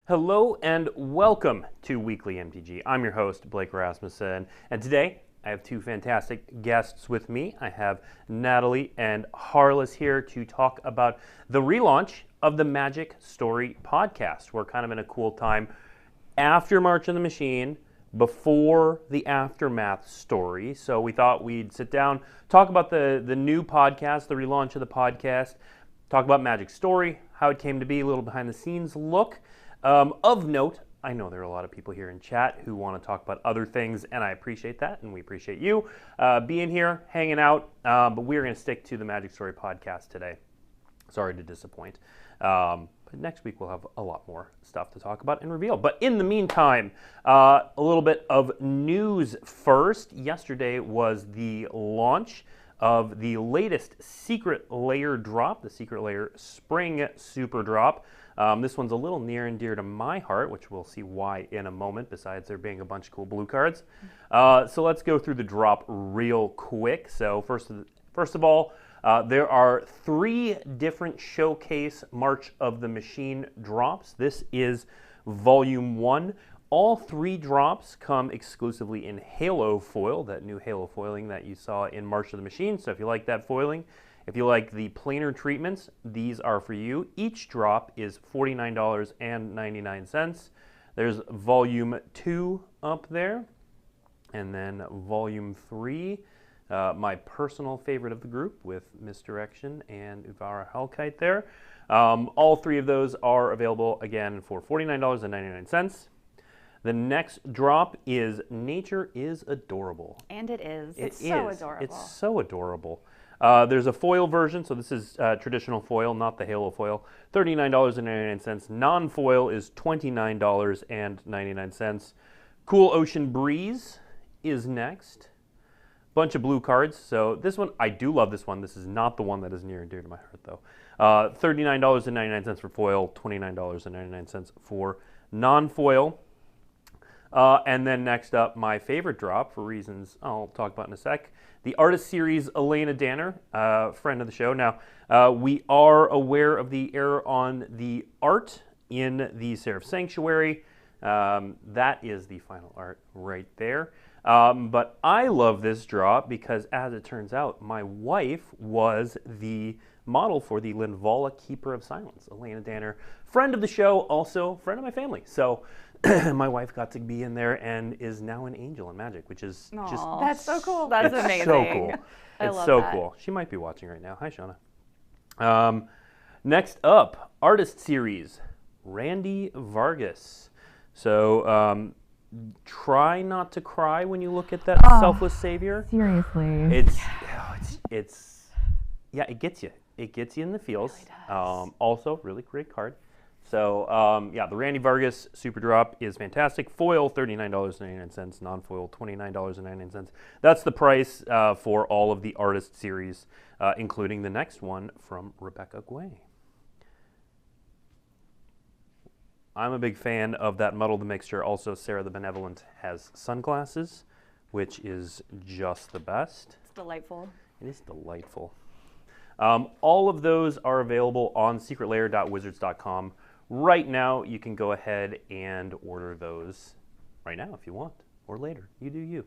Hello and welcome to Weekly MTG. I'm your host, Blake Rasmussen, and today I have two fantastic guests with me. I have Natalie and Harless here to talk about the relaunch of the Magic Story podcast. We're kind of in a cool time after March of the Machine, before the Aftermath story. So we thought we'd sit down, talk about the new podcast, the relaunch of the podcast, talk about Magic Story, how it came to be, a little behind the scenes look. Of note, I know there are a lot of people here in chat who want to talk about other things, and I appreciate that, and we appreciate you being here, hanging out, but we're going to stick to the Magic Story podcast today. Sorry to disappoint. But next week we'll have a lot more stuff to talk about and reveal. But in the meantime, a little bit of news first. Yesterday was the launch of the latest Secret Lair drop, the Secret Lair Spring Super Drop. This one's a little near and dear to my heart, which we'll see why in a moment, besides there being a bunch of cool blue cards. So let's go through the drop real quick. So first of all, there are 3 different showcase March of the Machine drops. This is Volume 1. All 3 drops come exclusively in Halo foil, that new Halo foiling that you saw in March of the Machine. So if you like that foiling, if you like the planar treatments, these are for you. Each drop is $49.99. There's Volume 2 up there, and then Volume 3, my personal favorite of the group with Misdirection and Uvara Hellkite there. All 3 of those are available, again, for $49.99. The next drop is Nature is Adorable. And it is. It's so adorable. It's so adorable. There's a foil version, so this is traditional foil, not the Halo foil. $39.99. Non-foil is $29.99. Cool Ocean Breeze is next. Bunch of blue cards. So this one, I do love this one. This is not the one that is near and dear to my heart, though. $39.99 for foil, $29.99 for non-foil. And then next up, my favorite drop, for reasons I'll talk about in a sec, the Artist Series Elena Danner, friend of the show. Now, we are aware of the error on the art in the Seraph Sanctuary. That is the final art right there. But I love this drop because, as it turns out, my wife was the model for the Linvala Keeper of Silence. Elena Danner, friend of the show, also friend of my family. So my wife got to be in there and is now an angel in Magic, which is just... That's so cool. That's amazing. So cool. I it's love so that. cool. She might be watching right now. Hi, Shauna. Next up, Artist Series, Randy Vargas. So try not to cry when you look at that selfless savior. Seriously. It gets you. It gets you in the feels. It really does. Also, really great card. So, the Randy Vargas Super Drop is fantastic. Foil, $39.99. Non-foil, $29.99. That's the price for all of the Artist Series, including the next one from Rebecca Guay. I'm a big fan of that Muddle the Mixture. Also, Sarah the Benevolent has sunglasses, which is just the best. It's delightful. It is delightful. All of those are available on secretlair.wizards.com. Right now, you can go ahead and order those right now if you want, or later. You do you.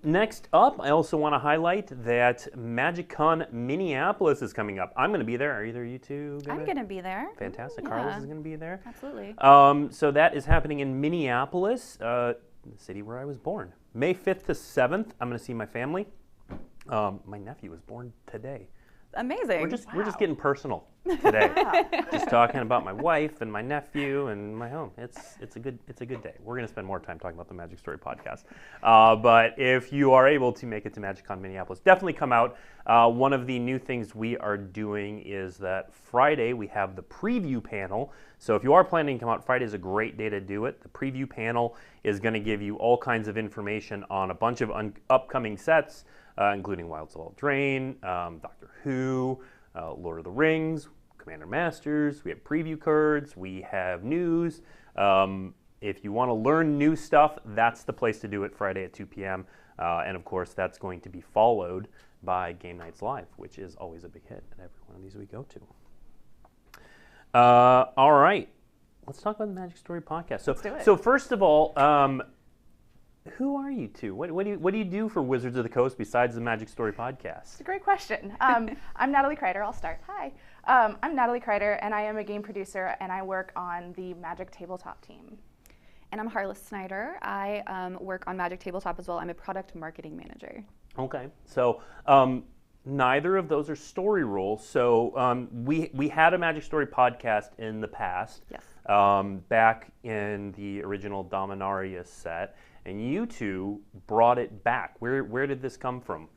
Next up, I also want to highlight that MagicCon Minneapolis is coming up. I'm going to be there. Are either of you two going to? I'm going to be there. Fantastic. Yeah. Carlos is going to be there. Absolutely. So that is happening in Minneapolis, the city where I was born. May 5th to 7th, I'm going to see my family. My nephew was born today. Amazing. We're just getting personal today. Just talking about my wife and my nephew and my home. It's a good day. We're going to spend more time talking about the Magic Story podcast. But if you are able to make it to MagicCon Minneapolis, definitely come out. One of the new things we are doing is that Friday we have the preview panel. So if you are planning to come out, Friday is a great day to do it. The preview panel is going to give you all kinds of information on a bunch of upcoming sets, including Wild Soul Drain, Doctor Who, Lord of the Rings, Commander Masters. We have preview cards. We have news. If you want to learn new stuff, that's the place to do it Friday at 2 p.m. And of course, that's going to be followed by Game Nights Live, which is always a big hit at every one of these we go to. All right. let's talk about the Magic Story podcast. Let's do it. So first of all, who are you two? What do you do for Wizards of the Coast besides the Magic Story podcast? It's a great question. I'm Natalie Kreider. I'll start. Hi. I'm Natalie Kreider, and I am a game producer, and I work on the Magic Tabletop team. And I'm Harless Snyder. I work on Magic Tabletop as well. I'm a product marketing manager. Okay. So neither of those are story roles. So we had a Magic Story podcast in the past. Yes. Back in the original Dominaria set. And you two brought it back. Where did this come from?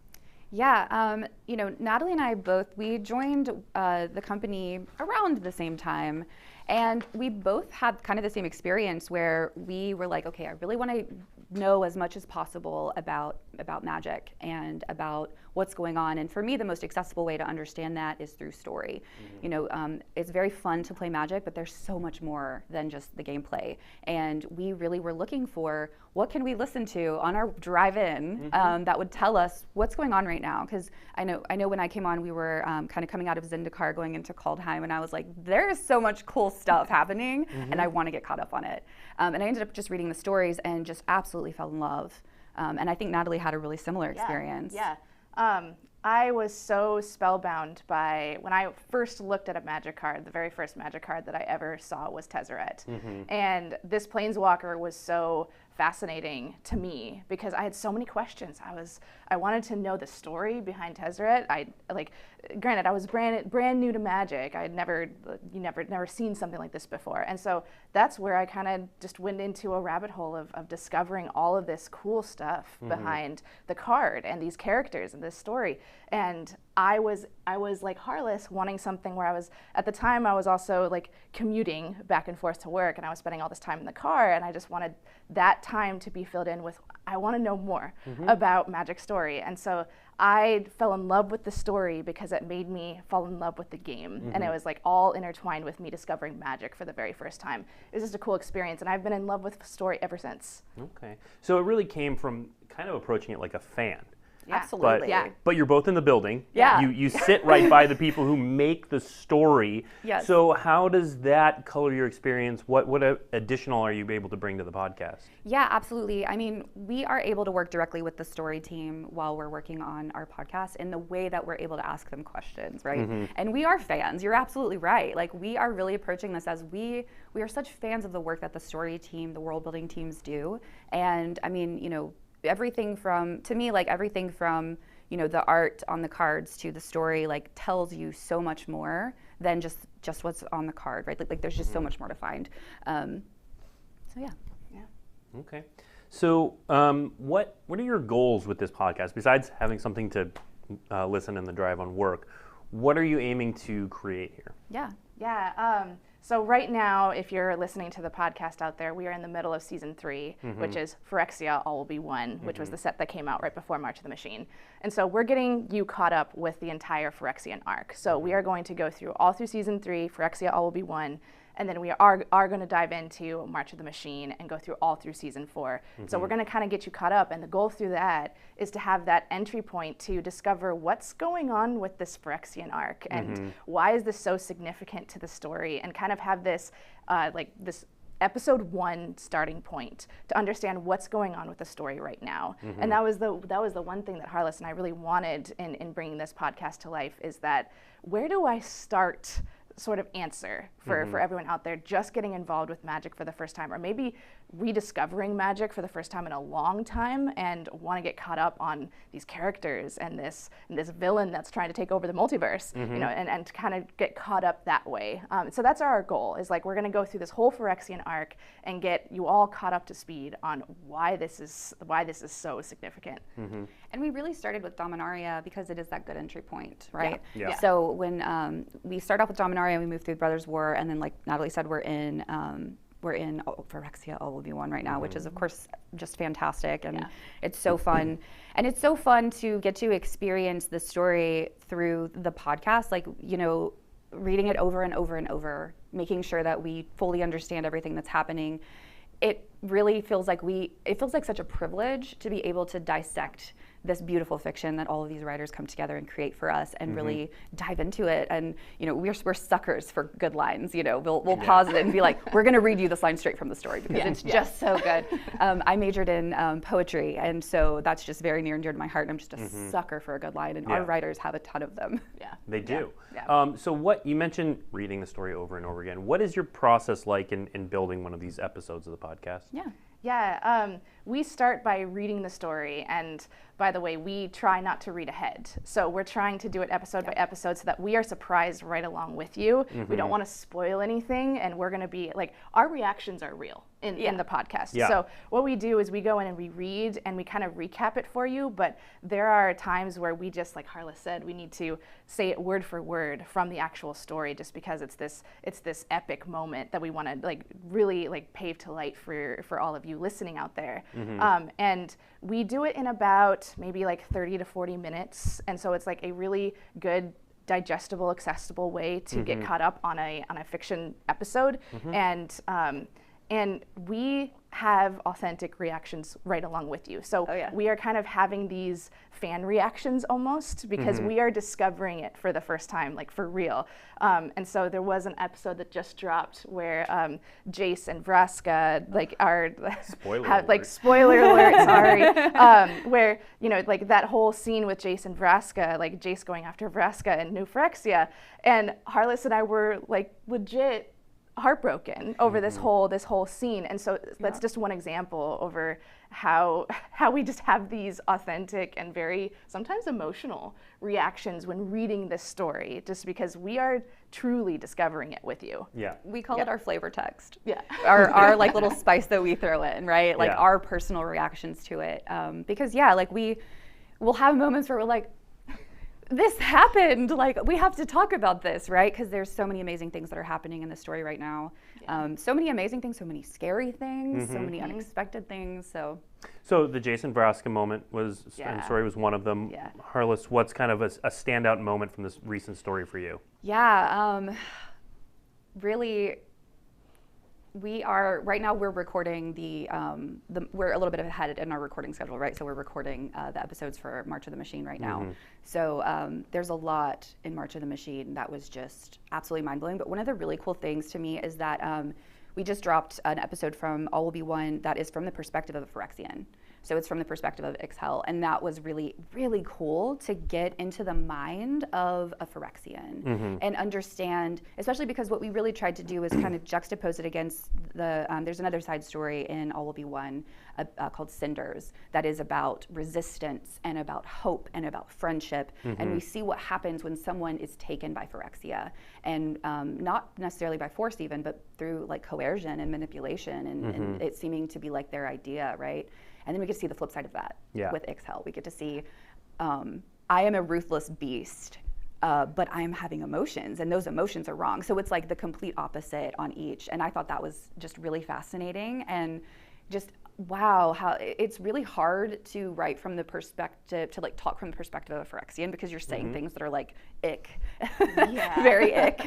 Yeah, Natalie and I we joined the company around the same time, and we both had kind of the same experience where we were like, okay, I really want to know as much as possible about Magic and about what's going on. And for me, the most accessible way to understand that is through story. Mm-hmm. It's very fun to play Magic, but there's so much more than just the gameplay. And we really were looking for what can we listen to on our drive-in that would tell us what's going on right now. Because I know when I came on, we were kind of coming out of Zendikar going into Kaldheim, and I was like, there is so much cool stuff happening, and I want to get caught up on it. And I ended up just reading the stories and just absolutely fell in love. And I think Natalie had a really similar experience. Yeah. I was so spellbound by, when I first looked at a Magic card, the very first Magic card that I ever saw was Tezzeret. And this Planeswalker was so fascinating to me because I had so many questions. I wanted to know the story behind Tezzeret. Granted, I was brand new to Magic. I had never seen something like this before. And so that's where I kind of just went into a rabbit hole of discovering all of this cool stuff behind the card and these characters and this story. And I was like Harless, wanting something where at the time I was also like commuting back and forth to work, and I was spending all this time in the car, and I just wanted that time to be filled in with, I want to know more about Magic Story. And so I fell in love with the story because it made me fall in love with the game. And it was like all intertwined with me discovering Magic for the very first time. It was just a cool experience, and I've been in love with the story ever since. Okay. So it really came from kind of approaching it like a fan. Yeah. Absolutely. But you're both in the building. Yeah. You sit right by the people who make the story. Yes. So how does that color your experience? What additional are you able to bring to the podcast? Yeah, absolutely. I mean, we are able to work directly with the story team while we're working on our podcast in the way that we're able to ask them questions, right? And we are fans. You're absolutely right. Like, we are really approaching this as we are such fans of the work that the story team, the world building teams do. And I mean, everything from the art on the cards to the story tells you so much more than just what's on the card, right? Like there's just so much more to find. So yeah. Okay. So what are your goals with this podcast besides having something to listen in the drive on work? What are you aiming to create here? Yeah. So right now, if you're listening to the podcast out there, we are in the middle of season 3, which is Phyrexia All Will Be One, which was the set that came out right before March of the Machine. And so we're getting you caught up with the entire Phyrexian arc. So we are going to go through all through season 3, Phyrexia All Will Be One, and then we are going to dive into March of the Machine and go through all through season 4. So we're going to kind of get you caught up, and the goal through that is to have that entry point to discover what's going on with this Phyrexian arc and why is this so significant to the story, and kind of have this this episode 1 starting point to understand what's going on with the story right now. And that was the one thing that Harless and I really wanted in bringing this podcast to life, is that where do I start sort of answer for everyone out there just getting involved with Magic for the first time, or maybe rediscovering Magic for the first time in a long time and want to get caught up on these characters and this villain that's trying to take over the multiverse, and kind of get caught up that way. So that's our goal, is we're going to go through this whole Phyrexian arc and get you all caught up to speed on why this is so significant. And we really started with Dominaria because it is that good entry point, right? Yeah. So when we start off with Dominaria, we move through Brothers War, and then like Natalie said, we're in Phyrexia All Will Be One right now, which is of course just fantastic, and it's so fun. And it's so fun to get to experience the story through the podcast, reading it over and over and over, making sure that we fully understand everything that's happening. It really feels like it feels like such a privilege to be able to dissect this beautiful fiction that all of these writers come together and create for us, and really dive into it. And we're suckers for good lines. We'll pause it and be like, we're going to read you this line straight from the story because it's just so good. I majored in poetry, and so that's just very near and dear to my heart. And I'm just a sucker for a good line, and our writers have a ton of them. Yeah, they do. Yeah. So what you mentioned reading the story over and over again. What is your process like in building one of these episodes of the podcast? Yeah, we start by reading the story, and by the way, we try not to read ahead. So we're trying to do it episode by episode so that we are surprised right along with you. We don't want to spoil anything, and we're going to be like, our reactions are real in the podcast. So what we do is we go in and we read and we kind of recap it for you, but there are times where we just, like Harless said, we need to say it word for word from the actual story, just because it's this epic moment that we want to really pave to light for all of you listening out there. And we do it in about maybe 30 to 40 minutes, and so it's a really good, digestible, accessible way to get caught up on a fiction episode. And we have authentic reactions right along with you. So we are kind of having these fan reactions almost, because we are discovering it for the first time, for real. And so there was an episode that just dropped where Jace and Vraska are spoiler alert, sorry, where that whole scene with Jace and Vraska, Jace going after Vraska and New Phyrexia, and Harless and I were legit heartbroken over this whole scene. And so that's just one example over how we just have these authentic and very sometimes emotional reactions when reading this story, just because we are truly discovering it with you. We call it our flavor text. Our little spice that we throw in, right? Our personal reactions to it, because we will have moments where we're like, this happened, we have to talk about this, right? Because there's so many amazing things that are happening in the story right now. So many amazing things, so many scary things, so many unexpected things. So the Jason Vraska moment was one of them. Harless, what's kind of a standout moment from this recent story for you? Really, we are right now. We're recording we're a little bit ahead in our recording schedule, right? So we're recording the episodes for March of the Machine right now. So there's a lot in March of the Machine that was just absolutely mind blowing. But one of the really cool things to me is that we just dropped an episode from All Will Be One that is from the perspective of a Phyrexian. So it's from the perspective of Ixhel, and that was really, really cool to get into the mind of a Phyrexian and understand, especially because what we really tried to do is kind of juxtapose it against there's another side story in All Will Be One called Cinders that is about resistance and about hope and about friendship, and we see what happens when someone is taken by Phyrexia, and not necessarily by force even, but through coercion and manipulation and it seeming to be their idea, right? And then we get to see the flip side of that with Ixhel. We get to see, I am a ruthless beast, but I am having emotions, and those emotions are wrong. So it's the complete opposite on each. And I thought that was just really fascinating, and just, wow, how it's really hard to write from the perspective, to talk from the perspective of a Phyrexian, because you're saying things that are ick, very ick.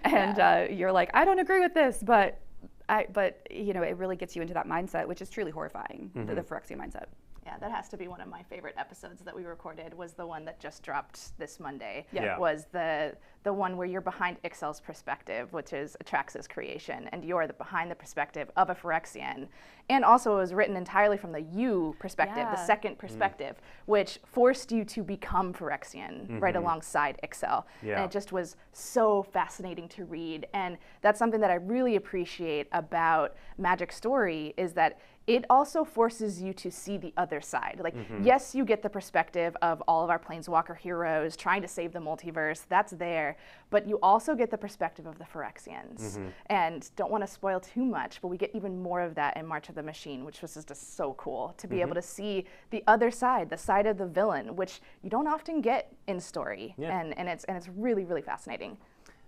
And you're I don't agree with this, but it really gets you into that mindset, which is truly horrifying, the Phyrexian mindset. Yeah, that has to be one of my favorite episodes that we recorded, was the one that just dropped this Monday. Was the one where you're behind Ixhel's perspective, which is Atrax's creation, and you're behind the perspective of a Phyrexian. And also it was written entirely from the you perspective, the second perspective, which forced you to become Phyrexian right alongside Ixhel. And it just was so fascinating to read. And that's something that I really appreciate about Magic Story, is that it also forces you to see the other side. Yes, you get the perspective of all of our Planeswalker heroes trying to save the multiverse, that's there, but you also get the perspective of the Phyrexians. And don't want to spoil too much, but we get even more of that in March of the Machine, which was just so cool to be able to see the other side, the side of the villain, which you don't often get in story. And it's really, really fascinating.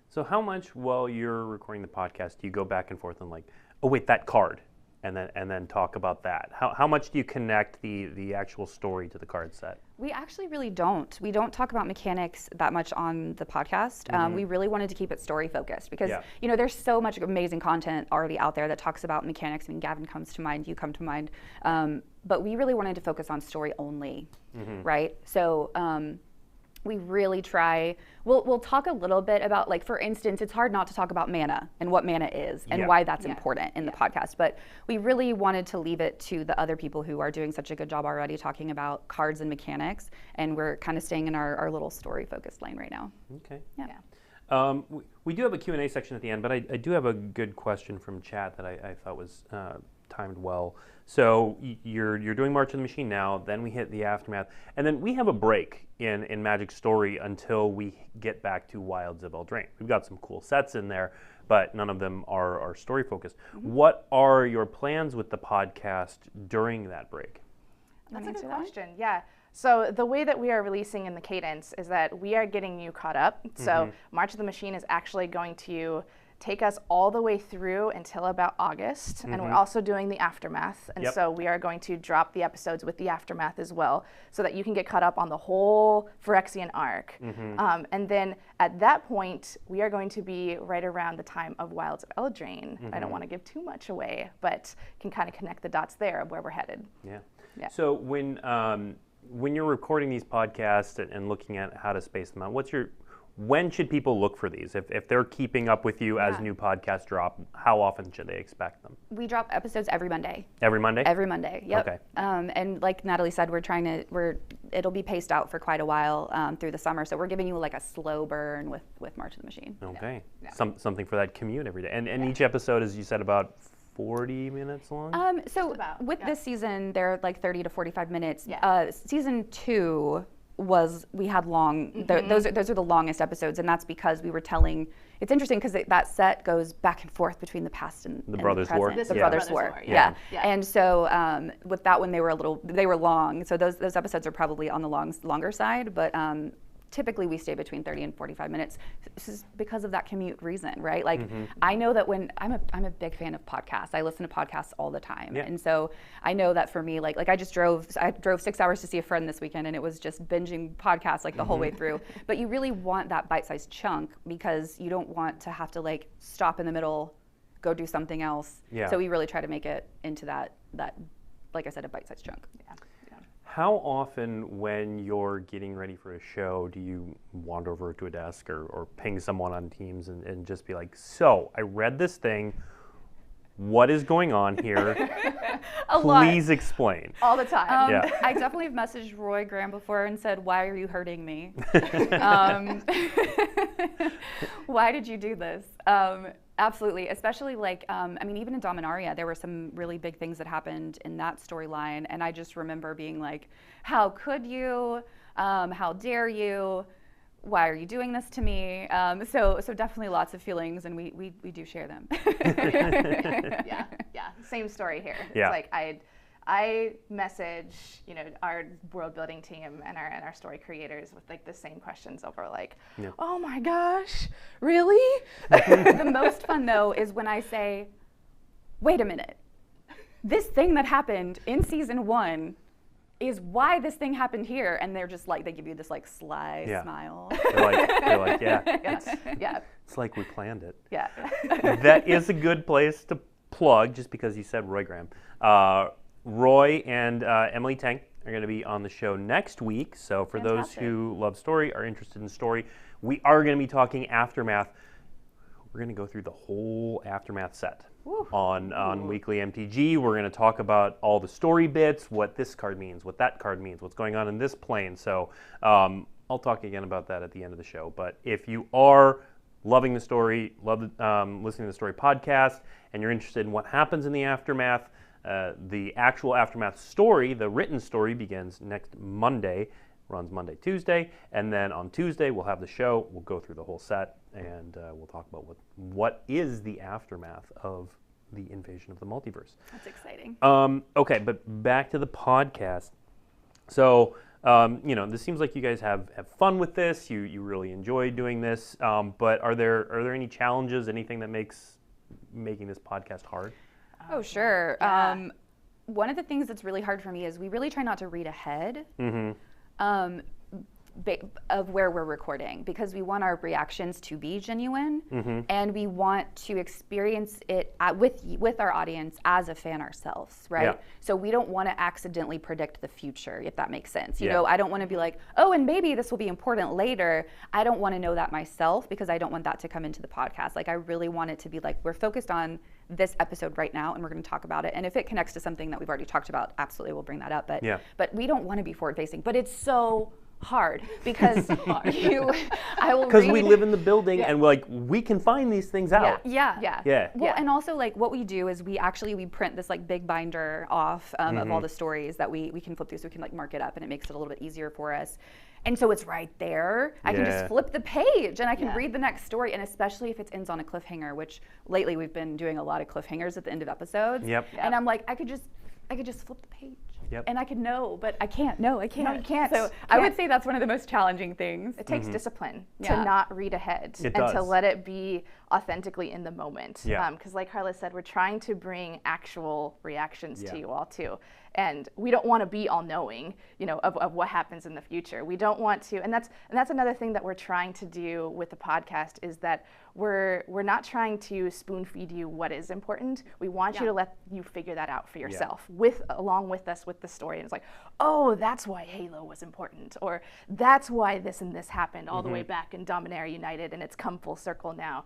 So how much, while you're recording the podcast, do you go back and forth and oh wait, that card? and then talk about that? How much do you connect the actual story to the card set? We actually really don't. We don't talk about mechanics that much on the podcast. We really wanted to keep it story focused because there's so much amazing content already out there that talks about mechanics. I mean, Gavin comes to mind, you come to mind, but we really wanted to focus on story only, right? So we really try. We'll talk a little bit about, like, for instance, it's hard not to talk about mana and what mana is and why that's important in the podcast. But we really wanted to leave it to the other people who are doing such a good job already talking about cards and mechanics, and we're kind of staying in our little story-focused lane right now. Okay. Yeah. We do have a Q&A section at the end, but I do have a good question from chat that I thought was timed well. So you're doing March of the Machine now, then we hit the Aftermath, and then we have a break in Magic Story until we get back to Wilds of Eldraine. We've got some cool sets in there, but none of them are story focused. What are your plans with the podcast during that break? That's a good question. Yeah. So the way that we are releasing in the cadence is that we are getting you caught up. So March of the Machine is actually going to take us all the way through until about August, and we're also doing the Aftermath, and so we are going to drop the episodes with the Aftermath as well, so that you can get caught up on the whole Phyrexian arc. And then at that point, we are going to be right around the time of Wilds of Eldraine. I don't want to give too much away, but can kind of connect the dots there of where we're headed. Yeah. So when you're recording these podcasts and looking at how to space them out, when should people look for these? If they're keeping up with you as new podcasts drop, how often should they expect them? We drop episodes every Monday. Every Monday? Every Monday, yep. Okay. And like Natalie said, it'll be paced out for quite a while through the summer. So we're giving you like a slow burn with March of the Machine. Okay. Yeah. Something for that commute every day. And each episode, as you said, about 40 minutes long? With this season, they're like 30 to 45 minutes. Yeah. Season 2 we had long, those are the longest episodes, and that's because we were telling, it's interesting because that set goes back and forth between the past and the Brothers' War. The Brothers' War, yeah. And so with that one, they were long, so those episodes are probably on the longer side, but typically we stay between 30 and 45 minutes. This is because of that commute reason, right? Like I know that when I'm a big fan of podcasts. I listen to podcasts all the time. Yeah. And so I know that for me, like I drove 6 hours to see a friend this weekend, and it was just binging podcasts like the whole way through. But you really want that bite-sized chunk because you don't want to have to like stop in the middle, go do something else. Yeah. So we really try to make it into that like I said, a bite-sized chunk. Yeah. How often when you're getting ready for a show do you wander over to a desk or ping someone on Teams and just be like, so I read this thing, what is going on here? Please explain. All the time. I definitely have messaged Roy Graham before and said, why are you hurting me? Why did you do this? Absolutely, especially like, even in Dominaria, there were some really big things that happened in that storyline, and I just remember being like, how could you? How dare you? Why are you doing this to me? So definitely lots of feelings, and we do share them. Yeah, same story here. Yeah. It's like I message, our world building team and our story creators with like the same questions over like, oh my gosh, really? The most fun though is when I say, wait a minute, this thing that happened in season 1 is why this thing happened here, and they're just like, they give you this like sly smile. They're like, it's like we planned it. Yeah. That is a good place to plug, just because you said Roy Graham. Roy and Emily Tang are going to be on the show next week. So for those who love story, are interested in story, we are going to be talking Aftermath. We're going to go through the whole Aftermath set on WeeklyMTG. We're going to talk about all the story bits, what this card means, what that card means, what's going on in this plane. So I'll talk again about that at the end of the show. But if you are loving the story, love listening to the story podcast, and you're interested in what happens in the Aftermath, the actual Aftermath story, the written story, begins next Monday, runs Monday, Tuesday, and then on Tuesday we'll have the show. We'll go through the whole set, and we'll talk about what is the aftermath of the invasion of the multiverse. That's exciting. Okay, but back to the podcast. So, this seems like you guys have fun with this. You really enjoy doing this. But are there any challenges? Anything that makes making this podcast hard? Oh, sure. Yeah. One of the things that's really hard for me is we really try not to read ahead. Of where we're recording, because we want our reactions to be genuine, and we want to experience it with our audience as a fan ourselves, right? Yeah. So we don't want to accidentally predict the future, if that makes sense. You know, I don't want to be like, oh, and maybe this will be important later. I don't want to know that myself, because I don't want that to come into the podcast. Like, I really want it to be like, we're focused on this episode right now, and we're going to talk about it. And if it connects to something that we've already talked about, absolutely we'll bring that up. But we don't want to be forward facing. But it's so hard because because we live in the building and we can find these things out. Well, and also like what we do is we print this like big binder off of all the stories that we can flip through, so we can like mark it up, and it makes it a little bit easier for us. And so it's right there. I can just flip the page and I can read the next story, and especially if it ends on a cliffhanger, which lately we've been doing a lot of cliffhangers at the end of episodes. And I'm like, I could just flip the page. And I could know, but I can't. No, I can't. No, you can't. So I would say that's one of the most challenging things. It takes discipline to not read ahead and to let it be authentically in the moment. Because like Harless said, we're trying to bring actual reactions to you all too. And we don't want to be all-knowing, of what happens in the future. We don't want to, and that's another thing that we're trying to do with the podcast, is that we're not trying to spoon-feed you what is important. We want you to let you figure that out for yourself, along with us with the story. And it's like, oh, that's why Halo was important, or that's why this and this happened all the way back in Dominaria United, and it's come full circle now.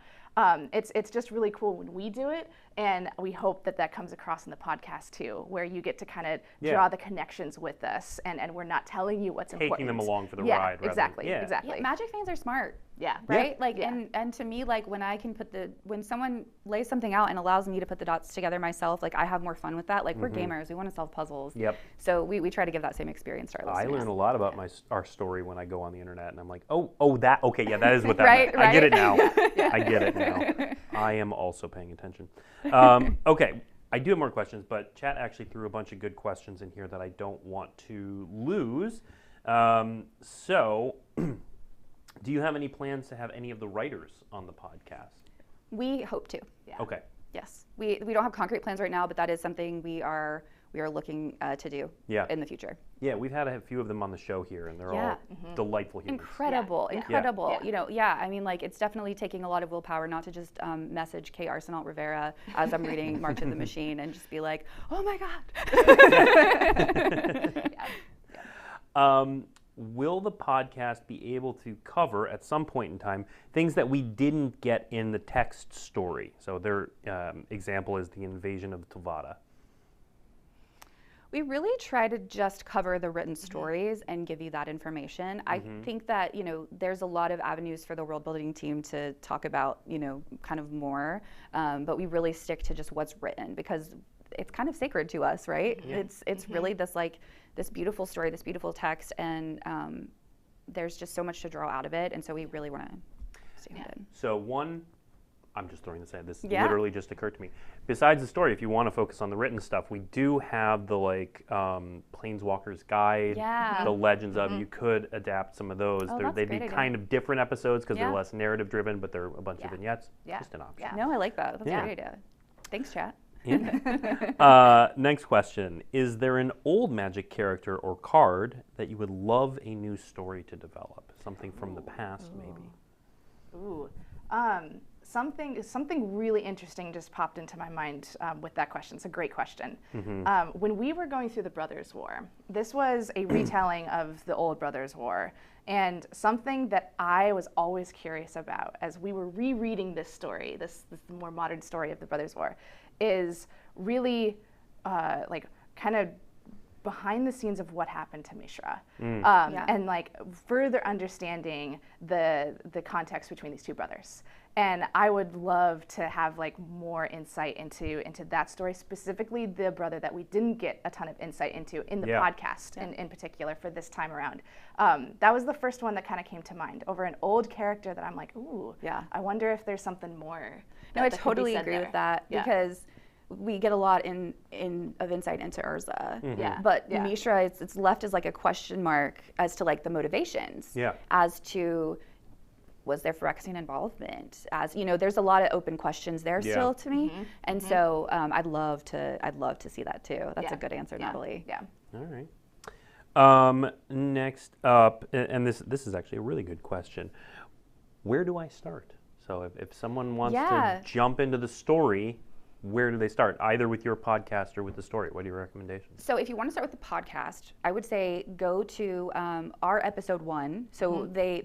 It's just really cool when we do it, and we hope that comes across in the podcast too, where you get to kind of draw the connections with us, and we're not telling you what's important. Taking them along for the ride. Exactly. Magic fans are smart. Right? And to me, like when someone lays something out and allows me to put the dots together myself, like I have more fun with that. Like we're gamers, we want to solve puzzles. So we try to give that same experience to our listeners. I learn a lot about our story when I go on the internet, and I'm like, that is what that meant. I get it now. I get it now. I am also paying attention. Okay, I do have more questions, but chat actually threw a bunch of good questions in here that I don't want to lose. So, do you have any plans to have any of the writers on the podcast? We hope to. Okay. Yes, we don't have concrete plans right now, but that is something we are looking to do in the future. Yeah, we've had a few of them on the show here, and they're all delightful humans. Incredible. I mean, like, it's definitely taking a lot of willpower not to just message Kay Arsenault Rivera as I'm reading March of the Machine and just be like, oh my God. Will the podcast be able to cover at some point in time things that we didn't get in the text story? So their example is the invasion of Tovada. We really try to just cover the written stories and give you that information. I think that, there's a lot of avenues for the world building team to talk about, kind of more, but we really stick to just what's written, because it's kind of sacred to us, right? It's really this beautiful story, this beautiful text, and there's just so much to draw out of it, and so we really want to stay in. So I'm just throwing this out. This literally just occurred to me. Besides the story, if you want to focus on the written stuff, we do have the Planeswalker's Guide, the Legends of. You could adapt some of those. They'd be kind of different episodes because they're less narrative driven, but they're a bunch of vignettes. Just an option. No, I like that. That's a great idea. Thanks, chat. Next question. Is there an old Magic character or card that you would love a new story to develop? Something from the past, maybe? Something really interesting just popped into my mind with that question. It's a great question. When we were going through the Brothers' War, this was a retelling of the old Brothers' War, and something that I was always curious about as we were rereading this story, this more modern story of the Brothers' War, is really kind of behind the scenes of what happened to Mishra, and further understanding the context between these two brothers. And I would love to have more insight into that story, specifically the brother that we didn't get a ton of insight into in the podcast, in particular for this time around. That was the first one that kind of came to mind over an old character that I'm like, ooh, I wonder if there's something more. No, I totally agree with that, because we get a lot of insight into Urza, but Mishra, it's left as a question mark as to the motivations, as to was there Phyrexian involvement? As you know, there's a lot of open questions there still to me, and so I'd love to see that too. That's a good answer, Natalie. Yeah. All right. Next up, and this is actually a really good question. Where do I start? So if someone wants to jump into the story, where do they start? Either with your podcast or with the story. What are your recommendations? So if you want to start with the podcast, I would say go to our episode 1. So they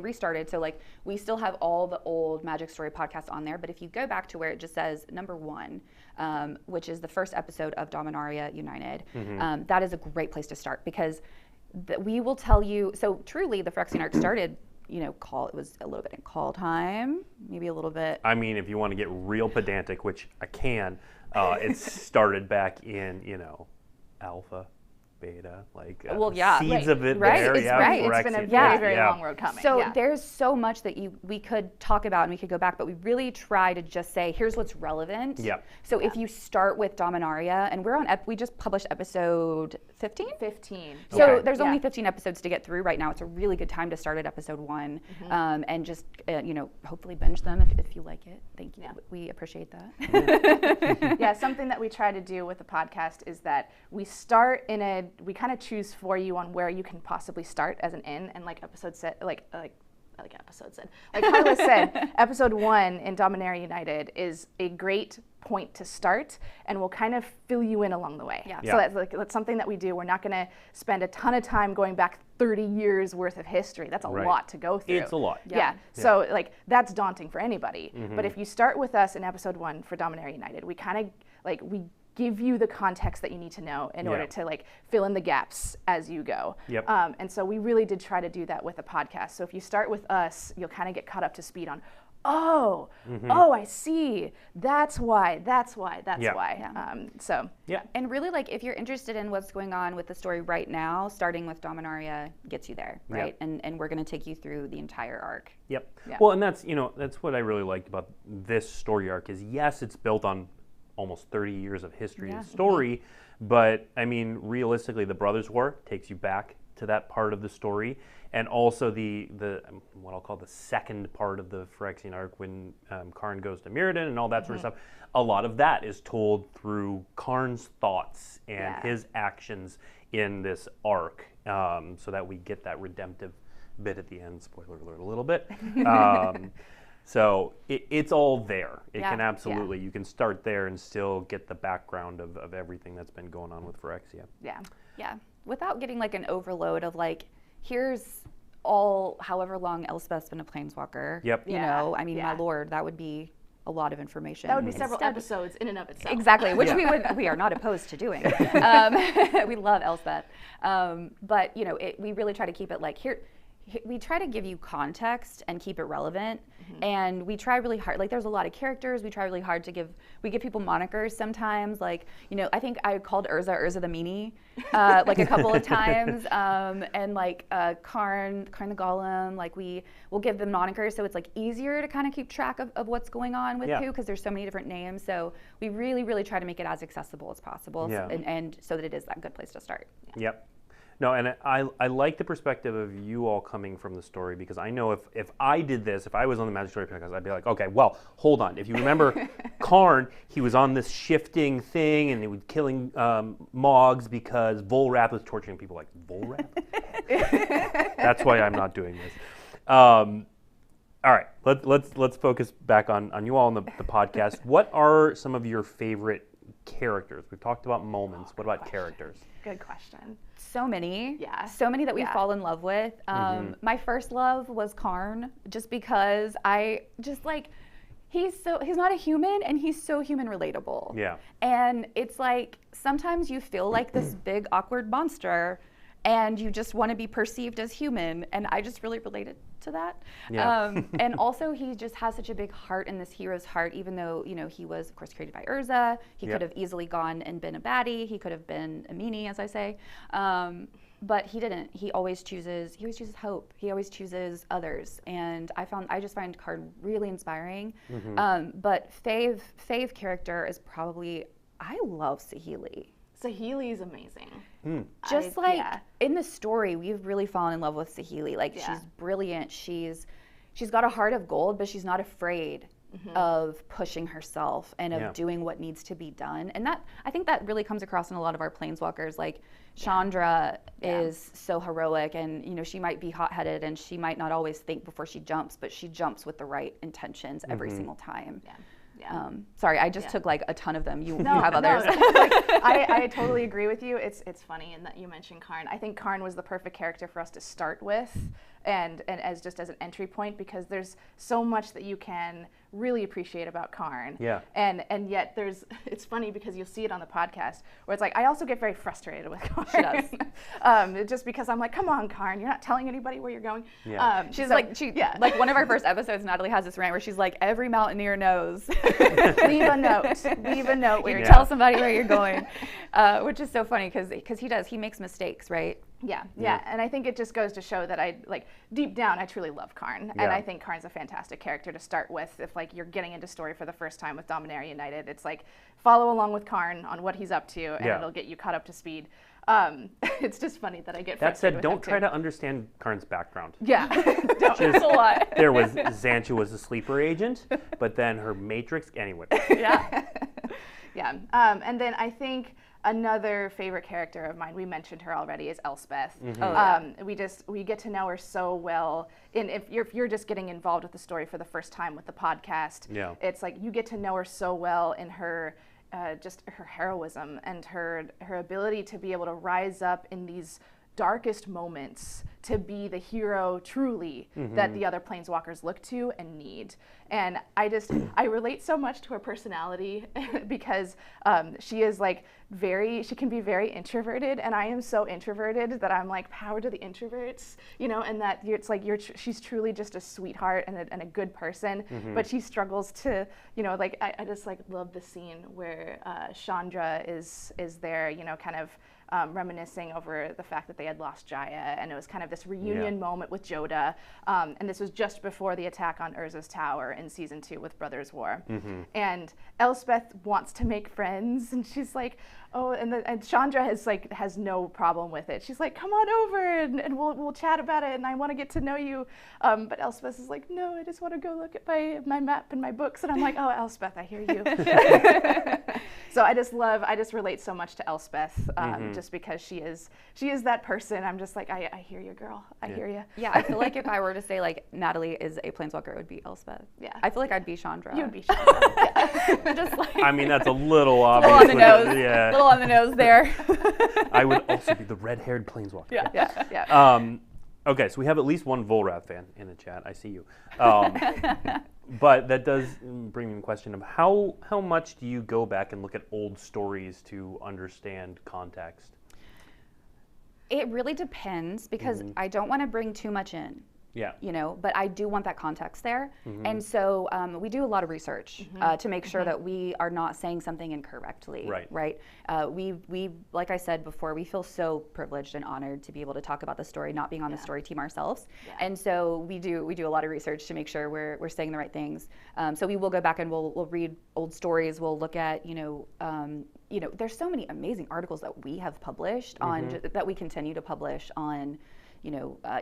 restarted. So like we still have all the old Magic Story podcasts on there, but if you go back to where it just says number 1, which is the first episode of Dominaria United, that is a great place to start because we will tell you. So truly, the Phyrexian arc started. It was a little bit in call time, maybe a little bit. I mean, if you want to get real pedantic, which I can, it started back in, alpha, beta, like seeds of it there. It's right. It's been a very, very long road coming. So there's so much that we could talk about and we could go back, but we really try to just say, here's what's relevant. Yep. So if you start with Dominaria, and we're on, we just published episode 15? 15. So there's only 15 episodes to get through right now. It's a really good time to start at episode 1 and just, hopefully binge them if you like it. Thank you. Yeah. We appreciate that. Something that we try to do with the podcast is that we start we kind of choose for you on where you can possibly start as an in, and like Harless said, episode 1 in Dominaria United is a great point to start, and we'll kind of fill you in along the way. So that's something that we do. We're not going to spend a ton of time going back 30 years worth of history. That's a lot to go through. It's a lot. So like that's daunting for anybody. But if you start with us in episode 1 for Dominaria United, we kind of we give you the context that you need to know in order to fill in the gaps as you go. And so we really did try to do that with the podcast. So if you start with us, you'll kind of get caught up to speed on, I see. That's why. And really, if you're interested in what's going on with the story right now, starting with Dominaria gets you there, right? And we're going to take you through the entire arc. Well, and that's what I really liked about this story arc is, yes, it's built on almost 30 years of history and story, but I mean, realistically, the Brothers' War takes you back to that part of the story, and also the what I'll call the second part of the Phyrexian arc when Karn goes to Mirrodin and all that sort of stuff. A lot of that is told through Karn's thoughts and his actions in this arc, so that we get that redemptive bit at the end. Spoiler alert a little bit. So it's all there. It can absolutely, you can start there and still get the background of everything that's been going on with Phyrexia. Yeah. Without getting an overload of here's all, however long Elspeth's been a planeswalker. I mean, my lord, that would be a lot of information. That would be several episodes in and of itself. Exactly, which we are not opposed to doing. We love Elspeth. But, we really try to keep it we try to give you context and keep it relevant, and we try really hard. There's a lot of characters. We try really hard to give people monikers sometimes. I think I called Urza the Meanie, a couple of times, and Karn the Golem. We'll give them monikers, so it's easier to kind of keep track of what's going on with who, because there's so many different names. So we really, really try to make it as accessible as possible, and so that it is that good place to start. No, and I like the perspective of you all coming from the story, because I know if I did this, if I was on the Magic Story podcast, I'd be like, okay, well, hold on. If you remember Karn, he was on this shifting thing, and he was killing Moggs because Volrath was torturing people. Like, Volrath? That's why I'm not doing this. All right, let's focus back on you all on the podcast. What are some of your favorite characters? We've talked about moments. What about characters? Good question. So many. Yeah. So many that we fall in love with. My first love was Karn, just because I just he's not a human, and he's so human relatable. Yeah. And it's sometimes you feel like this big awkward monster, and you just want to be perceived as human, and I just really related to that. Yeah. And also he just has such a big heart in this hero's heart, even though, he was of course created by Urza. He could have easily gone and been a baddie. He could have been a meanie, as I say. But he didn't. He always chooses hope. He always chooses others. And I just find Karn really inspiring. But fave character is probably, I love Saheeli. Saheeli is amazing. Just in the story, we've really fallen in love with Saheeli. She's brilliant. She's she's got a heart of gold, but she's not afraid of pushing herself and of doing what needs to be done. And that, I think that really comes across in a lot of our planeswalkers. Like Chandra is so heroic, and you know, she might be hot-headed and she might not always think before she jumps, but she jumps with the right intentions every single time. Sorry, I just took like a ton of them. You have others. No, like, I totally agree with you. It's funny in that you mentioned Karn. I think Karn was the perfect character for us to start with, and as just as an entry point, because there's so much that you can really appreciate about Karn. Yeah. And yet it's funny because you'll see it on the podcast where it's like, I also get very frustrated with Karn. She does. Just because I'm like, come on, Karn, you're not telling anybody where you're going. Yeah. She's like one of our first episodes, Natalie has this rant where she's like, every mountaineer knows. Leave a note. You tell somebody where you're going, which is so funny because he makes mistakes, right? Yeah, and I think it just goes to show that deep down, I truly love Karn, and I think Karn's a fantastic character to start with. If like you're getting into story for the first time with Dominaria United, it's like follow along with Karn on what he's up to, and it'll get you caught up to speed. It's just funny that I get that frustrated said, don't with try to understand Karn's background. Yeah, it's a lot. There was Xanthu was a sleeper agent, but then her Matrix anyway. And then I think another favorite character of mine, we mentioned her already, is Elspeth. We get to know her so well. And if you're just getting involved with the story for the first time with the podcast, it's like you get to know her so well in her just her heroism and her ability to be able to rise up in these darkest moments to be the hero truly that the other planeswalkers look to and need. And I relate so much to her personality because she is like she can be very introverted, and I am so introverted that I'm like, power to the introverts, you know, and that it's like she's truly just a sweetheart and a good person, but she struggles to, you know, like I just like love the scene where Chandra is there, you know, kind of reminiscing over the fact that they had lost Jaya, and it was kind of this reunion moment with Joda, and this was just before the attack on Urza's Tower in season 2 with Brothers War. And Elspeth wants to make friends, and she's like, oh, and Chandra has no problem with it. She's like, come on over and we'll chat about it, and I want to get to know you. But Elspeth is like, no, I just want to go look at my map and my books. And I'm like, oh, Elspeth, I hear you. So I just relate so much to Elspeth, just because she is that person. I'm just like, I hear you, girl. I hear you. Yeah, I feel like if I were to say like Natalie is a planeswalker, it would be Elspeth. Yeah. I feel like I'd be Chandra. You would be Chandra. Just like, I mean, that's a little obvious. On the nose. Yeah. Little on the nose there. I would also be the red-haired planeswalker. Yeah. Okay, so we have at least one Volrath fan in the chat. I see you. But that does bring me the question of how much do you go back and look at old stories to understand context? It really depends, because I don't want to bring too much in. Yeah. You know, but I do want that context there. And so we do a lot of research to make sure that we are not saying something incorrectly. Right. We, like I said before, we feel so privileged and honored to be able to talk about the story, not being on the story team ourselves. And so we do a lot of research to make sure we're saying the right things. So we will go back and we'll read old stories. We'll look at, there's so many amazing articles that we have published on, that we continue to publish on,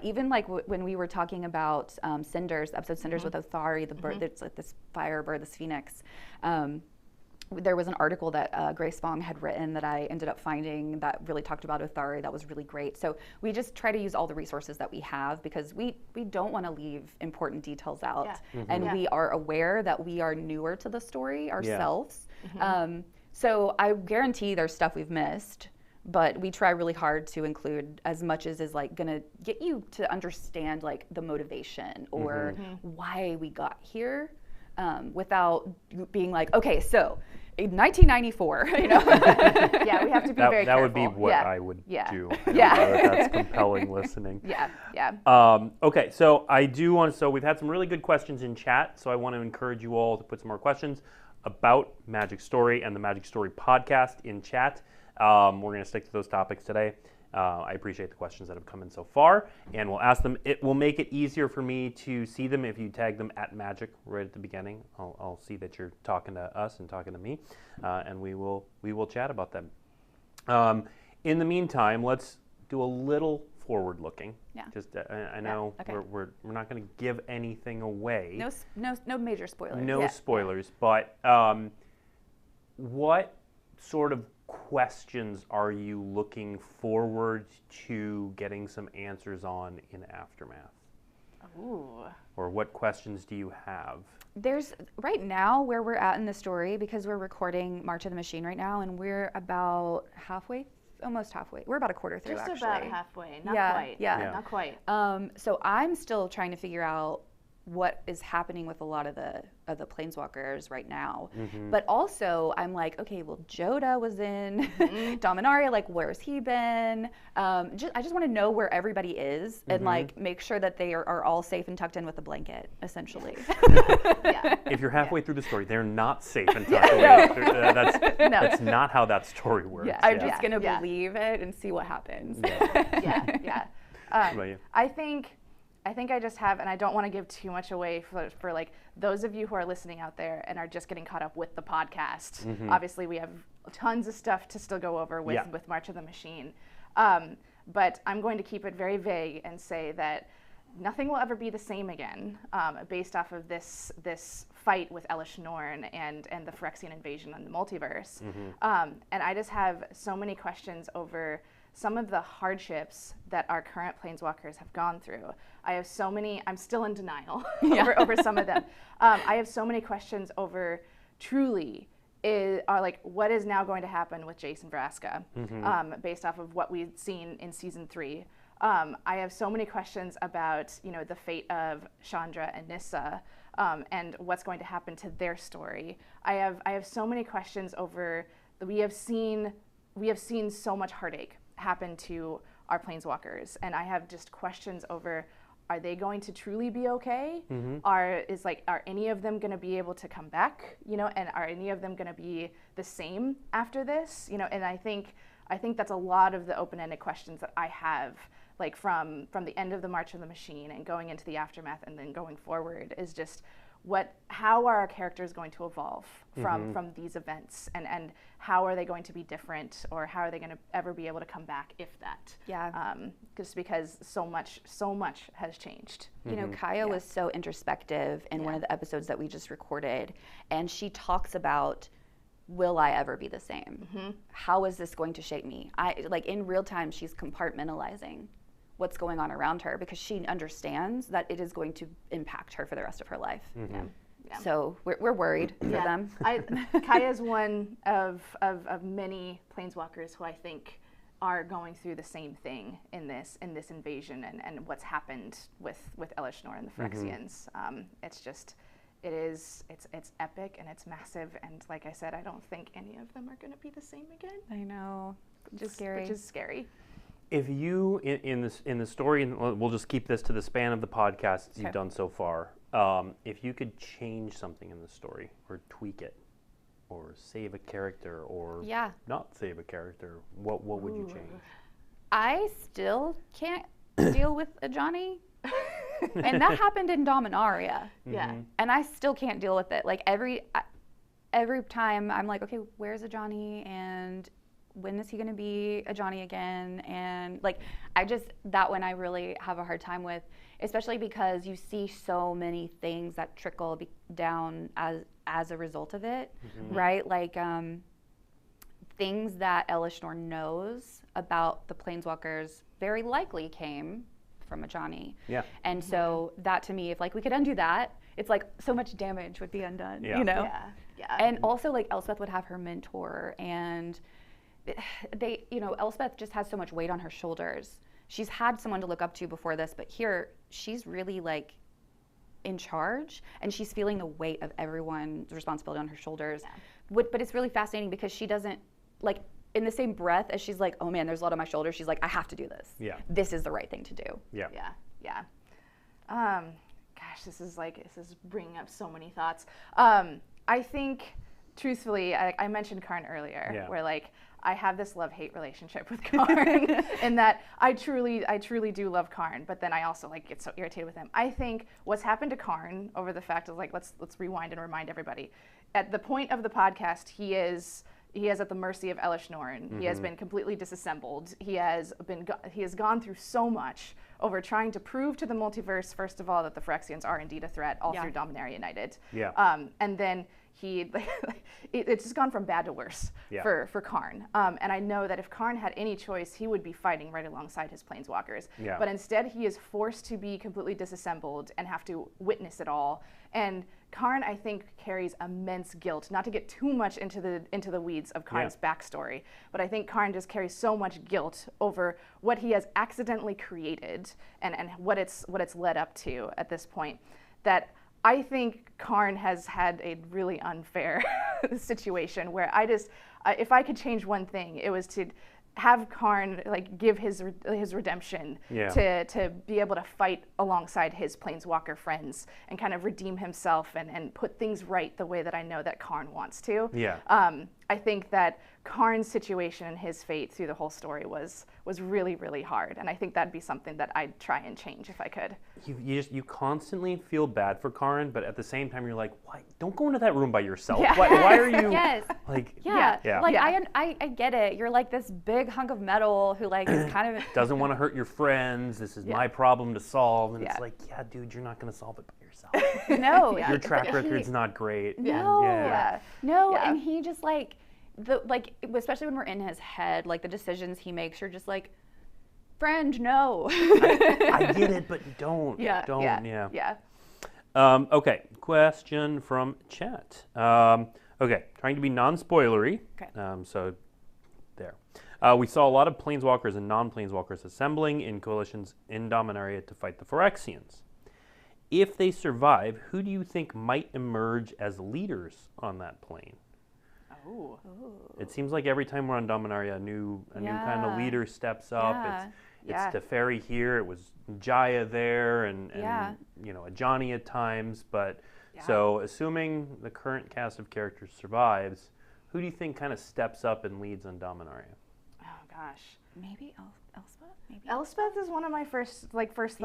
even like when we were talking about Cinders, episode Cinders with Othari, the bird that's like this fire bird, this phoenix. There was an article that Grace Fong had written that I ended up finding that really talked about Othari. That was really great. So we just try to use all the resources that we have, because we don't want to leave important details out. And we are aware that we are newer to the story ourselves. So I guarantee there's stuff we've missed, but we try really hard to include as much as is like gonna get you to understand like the motivation or why we got here, without being like, okay, so in 1994, we have to be very careful. That would be what I would do. That's compelling listening. Okay, so so we've had some really good questions in chat, so I want to encourage you all to put some more questions about Magic Story and the Magic Story podcast in chat. We're going to stick to those topics today. I appreciate the questions that have come in so far, and we'll ask them. It will make it easier for me to see them if you tag them at Magic right at the beginning. I'll see that you're talking to us and talking to me, and we will chat about them. In the meantime, let's do a little forward looking. Yeah. Just I know okay. we're not going to give anything away. No major spoilers. No spoilers, but what sort of questions are you looking forward to getting some answers on in Aftermath? Ooh. Or what questions do you have? There's right now where we're at in the story, because we're recording March of the Machine right now, and we're about almost halfway. We're about a quarter through, Just actually. about halfway. Not quite. Yeah. Not quite. So I'm still trying to figure out what is happening with a lot of the planeswalkers right now. But also I'm like, okay, well, Joda was in Dominaria, like where's he been? I just want to know where everybody is and like make sure that they are all safe and tucked in with a blanket, essentially. If you're halfway through the story, they're not safe and tucked away. That's not how that story works. I'm just gonna believe it and see what happens. What about you? I think I just have, and I don't want to give too much away for like those of you who are listening out there and are just getting caught up with the podcast. Obviously, we have tons of stuff to still go over with March of the Machine. But I'm going to keep it very vague and say that nothing will ever be the same again based off of this fight with Elish Norn and the Phyrexian invasion on the multiverse. And I just have so many questions over some of the hardships that our current planeswalkers have gone through. I have so many, I'm still in denial over some of them. I have so many questions over truly what is now going to happen with Jason Vraska based off of what we've seen in season 3. I have so many questions about the fate of Chandra and Nissa and what's going to happen to their story. I have so many questions over we have seen so much heartache happen to our planeswalkers, and I have just questions over, are they going to truly be okay? Are any of them going to be able to come back? And are any of them going to be the same after this? And I think that's a lot of the open-ended questions that I have, like from the end of the March of the Machine and going into the Aftermath and then going forward, is just how are our characters going to evolve from these events, and how are they going to be different, or how are they going to ever be able to come back, if that? Just because so much has changed. Kaya was so introspective in one of the episodes that we just recorded, and she talks about, will I ever be the same? How is this going to shape me? In real time, she's compartmentalizing what's going on around her, because she understands that it is going to impact her for the rest of her life. So we're worried for them. Kaya is one of many planeswalkers who I think are going through the same thing in this invasion and what's happened with Elish Norn and the Phyrexians. It's epic and it's massive, and like I said, I don't think any of them are going to be the same again. I know, which is scary. If you in the story, and we'll just keep this to the span of the podcasts you've done so far, if you could change something in the story, or tweak it, or save a character, or not save a character, what would you change? I still can't deal with a Johnny, and that happened in Dominaria. And I still can't deal with it. Like every time I'm like, okay, where's a Johnny, and when is he going to be a Johnny again? And that one I really have a hard time with, especially because you see so many things that trickle down as a result of it, right? Things that Elish Norn knows about the planeswalkers very likely came from a Johnny. And so that, to me, if we could undo that, it's like so much damage would be undone, And also Elspeth would have her mentor, and Elspeth just has so much weight on her shoulders. She's had someone to look up to before this, but here she's really in charge, and she's feeling the weight of everyone's responsibility on her shoulders. But it's really fascinating because she doesn't, in the same breath as she's like, oh man, there's a lot on my shoulders, she's like, I have to do this. This is the right thing to do. Gosh, this is bringing up so many thoughts. I think, truthfully, I mentioned Karn earlier, where I have this love-hate relationship with Karn, in that I truly do love Karn, but then I also get so irritated with him. I think what's happened to Karn over the fact of let's rewind and remind everybody. At the point of the podcast, he is he is at the mercy of Elish Norn. He has been completely disassembled. He has gone through so much over trying to prove to the multiverse, first of all, that the Phyrexians are indeed a threat, all through Dominaria United. And then it's just gone from bad to worse for Karn. And I know that if Karn had any choice, he would be fighting right alongside his planeswalkers. But instead, he is forced to be completely disassembled and have to witness it all. And Karn, I think, carries immense guilt. Not to get too much into the weeds of Karn's backstory, but I think Karn just carries so much guilt over what he has accidentally created and what it's led up to at this point, that I think Karn has had a really unfair situation where if I could change one thing, it was to have Karn give his redemption to be able to fight alongside his planeswalker friends and kind of redeem himself and put things right the way that I know that Karn wants to. I think that Karn's situation and his fate through the whole story was really, really hard, and I think that'd be something that I'd try and change if I could. You constantly feel bad for Karn, but at the same time you're like, why? Don't go into that room by yourself. Why are you I get it. You're like this big hunk of metal who is kind of doesn't want to hurt your friends. This is my problem to solve, and it's like, yeah, dude, you're not going to solve it by yourself. No, your track record's not great. No, and he just especially when we're in his head, the decisions he makes, you're just like, friend, no. I get it, but don't. Okay, question from chat. Okay, trying to be non-spoilery. Okay. So there. We saw a lot of planeswalkers and non-planeswalkers assembling in coalitions in Dominaria to fight the Phyrexians. If they survive, who do you think might emerge as leaders on that plane? Ooh. It seems like every time we're on Dominaria, a new kind of leader steps up. It's Teferi here. It was Jaya there, and Ajani at times. But so, assuming the current cast of characters survives, who do you think kind of steps up and leads on Dominaria? Oh gosh, maybe Elspeth. Elspeth is one of my first thoughts.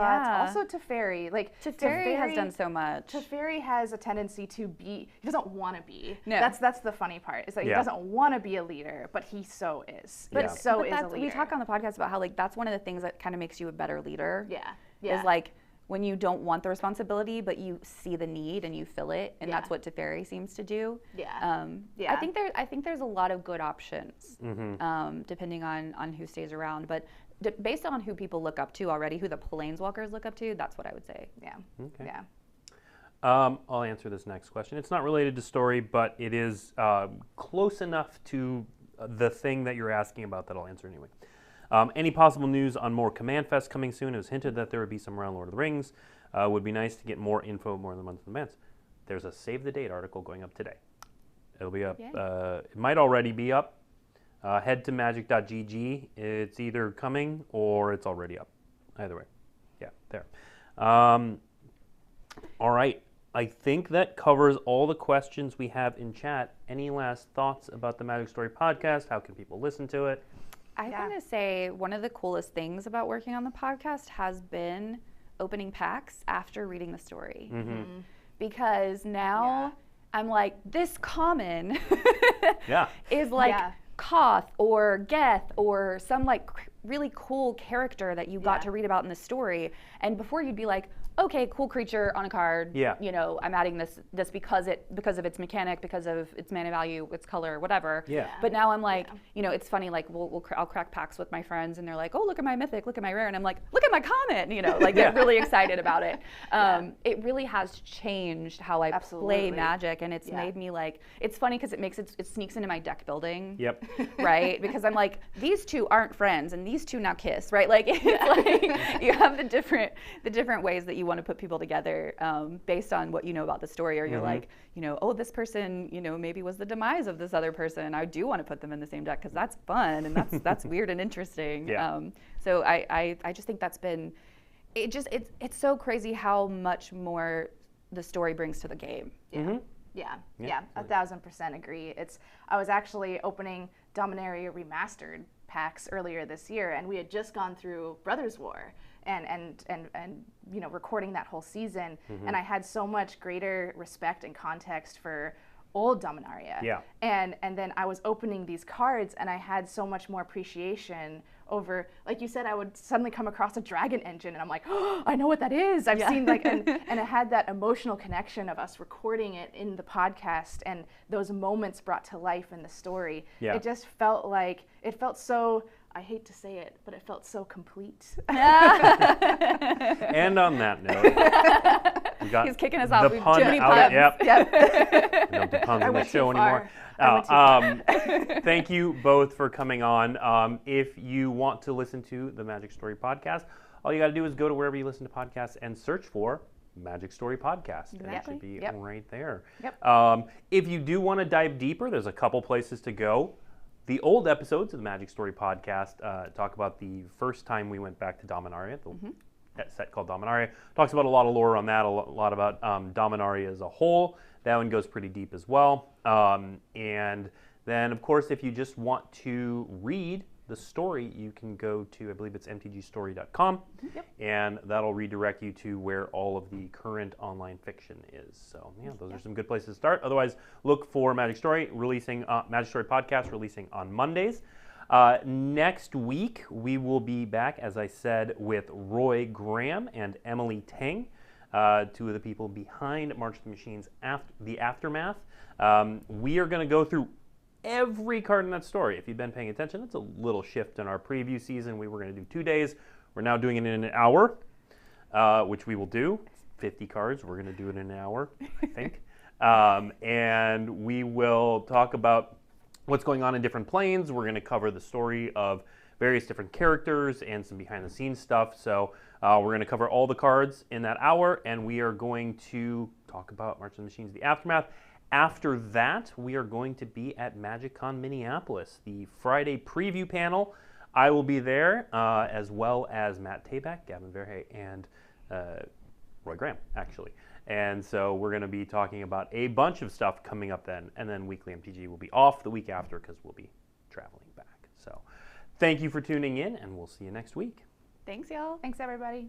Also Teferi. Teferi has done so much. Teferi has a tendency to be. He doesn't want to be. No. That's the funny part. Is that he doesn't want to be a leader, but he so is. But is a leader. We talk on the podcast about how that's one of the things that kind of makes you a better leader. Yeah. Is when you don't want the responsibility, but you see the need and you fill it, and that's what Teferi seems to do. I think there's a lot of good options, depending on who stays around, but based on who people look up to already, who the planeswalkers look up to, that's what I would say. Okay. I'll answer this next question. It's not related to story, but it is close enough to the thing that you're asking about that I'll answer anyway. Any possible news on more Command Fest coming soon? It was hinted that there would be some around Lord of the Rings. Would be nice to get more info more than a month in advance. There's a Save the Date article going up today. It'll be up. It might already be up. Head to magic.gg. It's either coming or it's already up. Either way. Yeah, there. All right. I think that covers all the questions we have in chat. Any last thoughts about the Magic Story podcast? How can people listen to it? I want to say one of the coolest things about working on the podcast has been opening packs after reading the story. Because now I'm like, this common is Koth or Geth or some really cool character that you got to read about in the story. And before you'd be like, okay, cool creature on a card. I'm adding this because of its mechanic, because of its mana value, its color, whatever. But now I'm like, it's funny. I'll crack packs with my friends, and they're like, oh, look at my mythic, look at my rare, and I'm like, look at my common. Get really excited about it. It really has changed how I play Magic, and it's made me it's funny because it sneaks into my deck building. Right, because I'm like, these two aren't friends, and these two now kiss. Right, it's you have the different ways that you want to put people together based on what you know about the story, or you're oh, this person, maybe was the demise of this other person. I do want to put them in the same deck because that's fun and that's weird and interesting. So I just think that's been, it's so crazy how much more the story brings to the game. Yeah, 1000% agree. I was actually opening Dominaria Remastered packs earlier this year, and we had just gone through Brothers War and recording that whole season, and I had so much greater respect and context for old Dominaria. Yeah. And then I was opening these cards, and I had so much more appreciation over, like you said, I would suddenly come across a dragon engine, and I'm like, oh, I know what that is. I've seen like, and it had that emotional connection of us recording it in the podcast, and those moments brought to life in the story. Yeah. It just felt like, it felt so, I hate to say it, but it felt so complete. And on that note, we got He's kicking us off. the We've pun too many out. puns. Yep. Yep. We don't do puns I on the went too show anymore. far. I went too far. Thank you both for coming on. If you want to listen to the Magic Story podcast, all you got to do is go to wherever you listen to podcasts and search for Magic Story Podcast. And it should be right there. Yep. If you do want to dive deeper, there's a couple places to go. The old episodes of the Magic Story podcast talk about the first time we went back to Dominaria, that set called Dominaria. Talks about a lot of lore on that, a lot about Dominaria as a whole. That one goes pretty deep as well. And then, of course, if you just want to read the story, you can go to, I believe it's mtgstory.com, and that'll redirect you to where all of the current online fiction is. So, yeah, those are some good places to start. Otherwise, look for Magic Story releasing, Magic Story podcast releasing on Mondays. Next week, we will be back, as I said, with Roy Graham and Emily Tang, two of the people behind March of the Machines, The Aftermath. We are going to go through every card in that story. If you've been paying attention, that's a little shift in our preview season. We were going to do 2 days. We're now doing it in an hour, which we will do. 50 cards. We're going to do it in an hour, I think. And we will talk about what's going on in different planes. We're going to cover the story of various different characters and some behind-the-scenes stuff. So we're going to cover all the cards in that hour, and we are going to talk about March of the Machines, The Aftermath. After that, we are going to be at MagicCon Minneapolis, the Friday preview panel. I will be there, as well as Matt Tabak, Gavin Verhey, and Roy Graham, actually. And so we're going to be talking about a bunch of stuff coming up then. And then Weekly MTG will be off the week after because we'll be traveling back. So thank you for tuning in, and we'll see you next week. Thanks, y'all. Thanks, everybody.